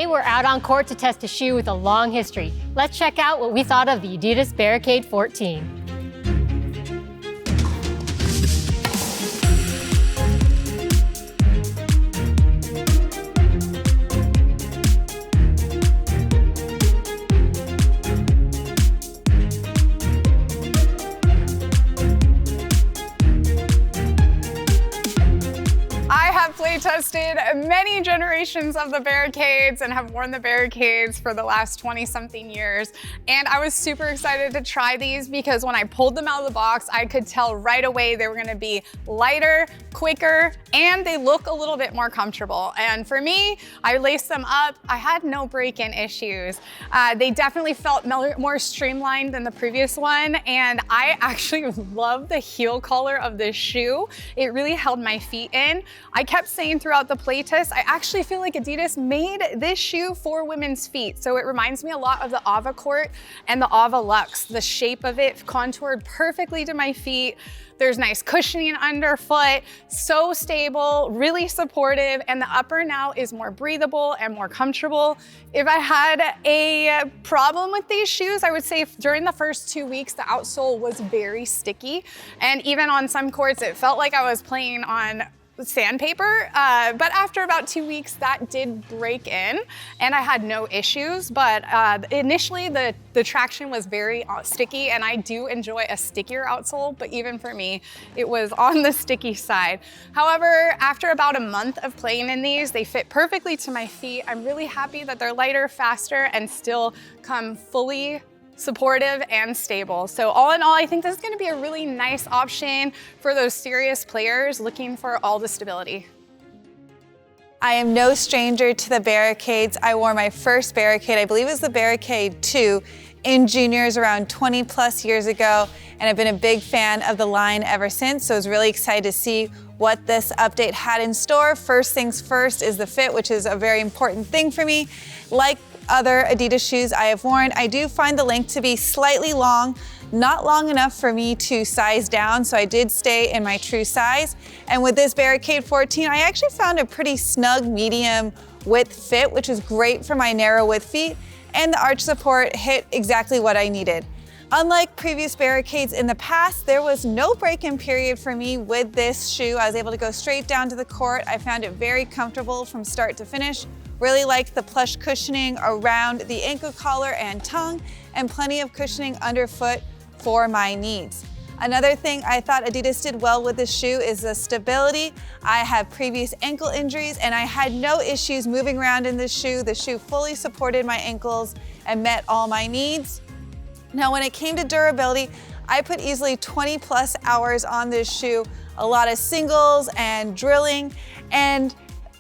Today we're out on court to test a shoe with a long history. Let's check out what we thought of the adidas Barricade 14. Playtested many generations of the Barricades and have worn the Barricades for the last 20-something years. And I was super excited to try these because when I pulled them out of the box, I could tell right away they were gonna be lighter, quicker, and they look a little bit more comfortable. And for me, I laced them up. I had no break-in issues. They definitely felt more streamlined than the previous one. And I actually love the heel collar of this shoe. It really held my feet in. I kept saying throughout the playtest, I actually feel like Adidas made this shoe for women's feet. So it reminds me a lot of the Ava Court and the Ava Luxe. The shape of it contoured perfectly to my feet. There's nice cushioning underfoot, so stable, really supportive, and the upper now is more breathable and more comfortable. If I had a problem with these shoes, I would say during the first 2 weeks, the outsole was very sticky. And even on some courts, it felt like I was playing on sandpaper, but after about 2 weeks that did break in and I had no issues, but initially the traction was very sticky, and I do enjoy a stickier outsole, but even for me it was on the sticky side. However, after about a month of playing in these, they fit perfectly to my feet. I'm really happy that they're lighter, faster, and still come fully supportive and stable. So all in all, I think this is going to be a really nice option for those serious players looking for all the stability. I am no stranger to the Barricades. I wore my first Barricade, I believe it was the Barricade 2, in juniors around 20 plus years ago, and I've been a big fan of the line ever since, so I was really excited to see what this update had in store. First things first is the fit, which is a very important thing for me. Like other Adidas shoes I have worn, I do find the length to be slightly long, not long enough for me to size down, so I did stay in my true size. And with this Barricade 14, I actually found a pretty snug medium width fit, which is great for my narrow width feet, and the arch support hit exactly what I needed. Unlike previous Barricades in the past, there was no break-in period for me with this shoe. I was able to go straight down to the court. I found it very comfortable from start to finish. Really liked the plush cushioning around the ankle collar and tongue, and plenty of cushioning underfoot for my needs. Another thing I thought Adidas did well with this shoe is the stability. I have previous ankle injuries and I had no issues moving around in this shoe. The shoe fully supported my ankles and met all my needs. Now, when it came to durability, I put easily 20 plus hours on this shoe, a lot of singles and drilling, and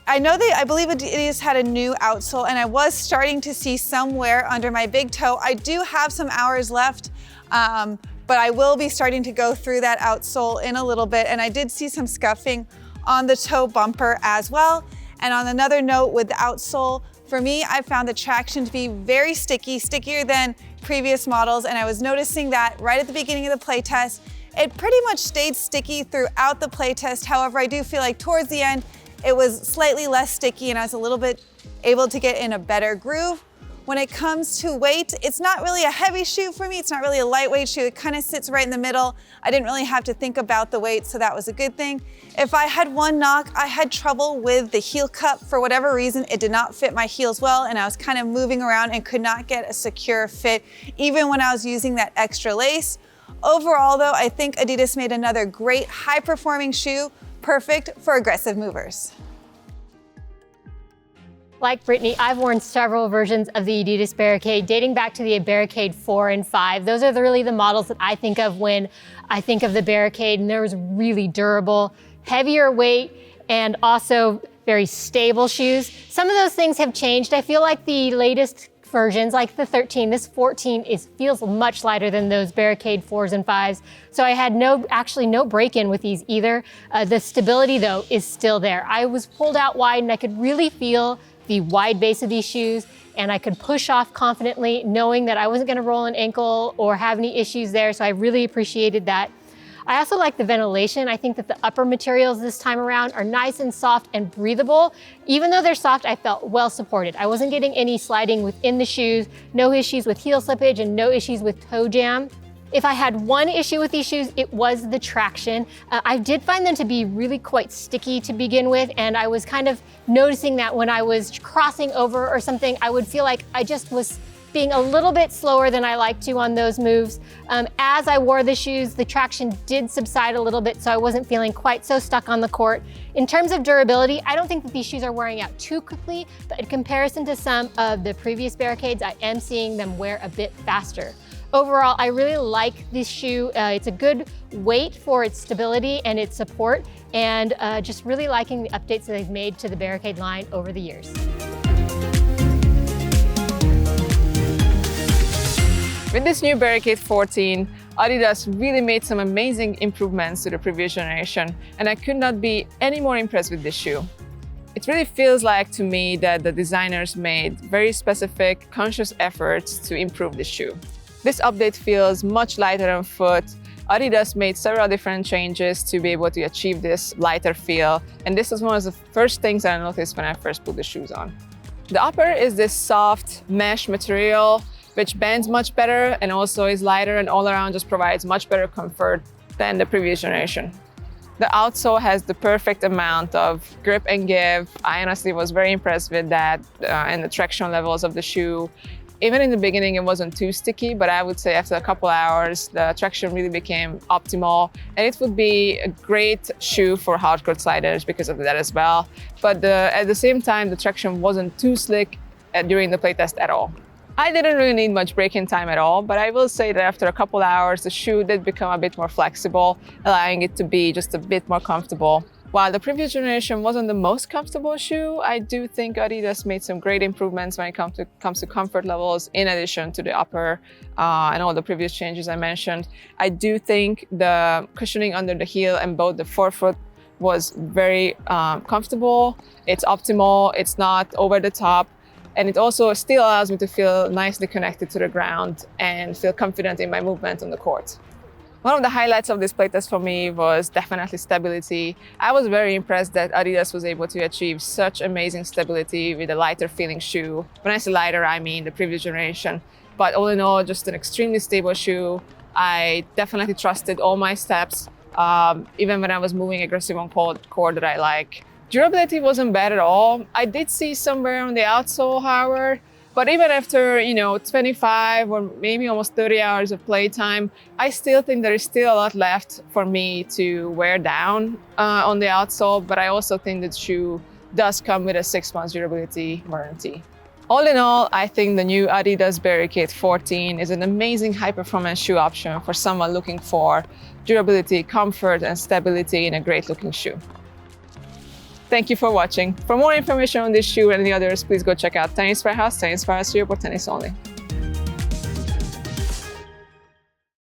I believe Adidas had a new outsole, and I was starting to see some wear under my big toe. I do have some hours left, but I will be starting to go through that outsole in a little bit, and I did see some scuffing on the toe bumper as well. And on another note with the outsole, for me, I found the traction to be very sticky, stickier than previous models, and I was noticing that right at the beginning of the playtest. It pretty much stayed sticky throughout the playtest. However, I do feel like towards the end, it was slightly less sticky and I was a little bit able to get in a better groove. When it comes to weight, it's not really a heavy shoe for me. It's not really a lightweight shoe. It kind of sits right in the middle. I didn't really have to think about the weight, so that was a good thing. If I had one knock, I had trouble with the heel cup. For whatever reason, it did not fit my heels well, and I was kind of moving around and could not get a secure fit, even when I was using that extra lace. Overall though, I think Adidas made another great high-performing shoe, perfect for aggressive movers. Like Brittany, I've worn several versions of the adidas Barricade dating back to the Barricade 4 and 5. Those are really the models that I think of when I think of the Barricade, and there was really durable, heavier weight, and also very stable shoes. Some of those things have changed. I feel like the latest versions, like the 13, this 14 feels much lighter than those Barricade 4s and 5s. So I had actually no break-in with these either. The stability though is still there. I was pulled out wide and I could really feel the wide base of these shoes, and I could push off confidently knowing that I wasn't gonna roll an ankle or have any issues there, so I really appreciated that. I also like the ventilation. I think that the upper materials this time around are nice and soft and breathable. Even though they're soft, I felt well supported. I wasn't getting any sliding within the shoes, no issues with heel slippage, and no issues with toe jam. If I had one issue with these shoes, it was the traction. I did find them to be really quite sticky to begin with, and I was kind of noticing that when I was crossing over or something, I would feel like I just was being a little bit slower than I like to on those moves. As I wore the shoes, the traction did subside a little bit, so I wasn't feeling quite so stuck on the court. In terms of durability, I don't think that these shoes are wearing out too quickly, but in comparison to some of the previous Barricades, I am seeing them wear a bit faster. Overall, I really like this shoe. It's a good weight for its stability and its support, and just really liking the updates that they've made to the Barricade line over the years. With this new Barricade 14, Adidas really made some amazing improvements to the previous generation, and I could not be any more impressed with this shoe. It really feels like to me that the designers made very specific, conscious efforts to improve this shoe. This update feels much lighter on foot. Adidas made several different changes to be able to achieve this lighter feel, and this is one of the first things that I noticed when I first put the shoes on. The upper is this soft mesh material, which bends much better and also is lighter and all around just provides much better comfort than the previous generation. The outsole has the perfect amount of grip and give. I honestly was very impressed with that and the traction levels of the shoe. Even in the beginning, it wasn't too sticky, but I would say after a couple hours, the traction really became optimal. And it would be a great shoe for hardcore sliders because of that as well. But at the same time, the traction wasn't too slick during the playtest at all. I didn't really need much braking time at all, but I will say that after a couple hours, the shoe did become a bit more flexible, allowing it to be just a bit more comfortable. While the previous generation wasn't the most comfortable shoe, I do think Adidas made some great improvements when it comes to comfort levels, in addition to the upper and all the previous changes I mentioned. I do think the cushioning under the heel and both the forefoot was very comfortable. It's optimal, it's not over the top, and it also still allows me to feel nicely connected to the ground and feel confident in my movement on the court. One of the highlights of this playtest for me was definitely stability. I was very impressed that Adidas was able to achieve such amazing stability with a lighter feeling shoe. When I say lighter, I mean the previous generation. But all in all, just an extremely stable shoe. I definitely trusted all my steps, even when I was moving aggressive on court that I like. Durability wasn't bad at all. I did see some wear on the outsole, however. But even after, 25 or maybe almost 30 hours of playtime, I still think there is still a lot left for me to wear down on the outsole, but I also think the shoe does come with a 6-month durability warranty. All in all, I think the new Adidas Barricade 14 is an amazing high-performance shoe option for someone looking for durability, comfort, and stability in a great-looking shoe. Thank you for watching. For more information on this shoe and the others, please go check out Tennis Warehouse, Tennis Warehouse Europe, or Tennis Only.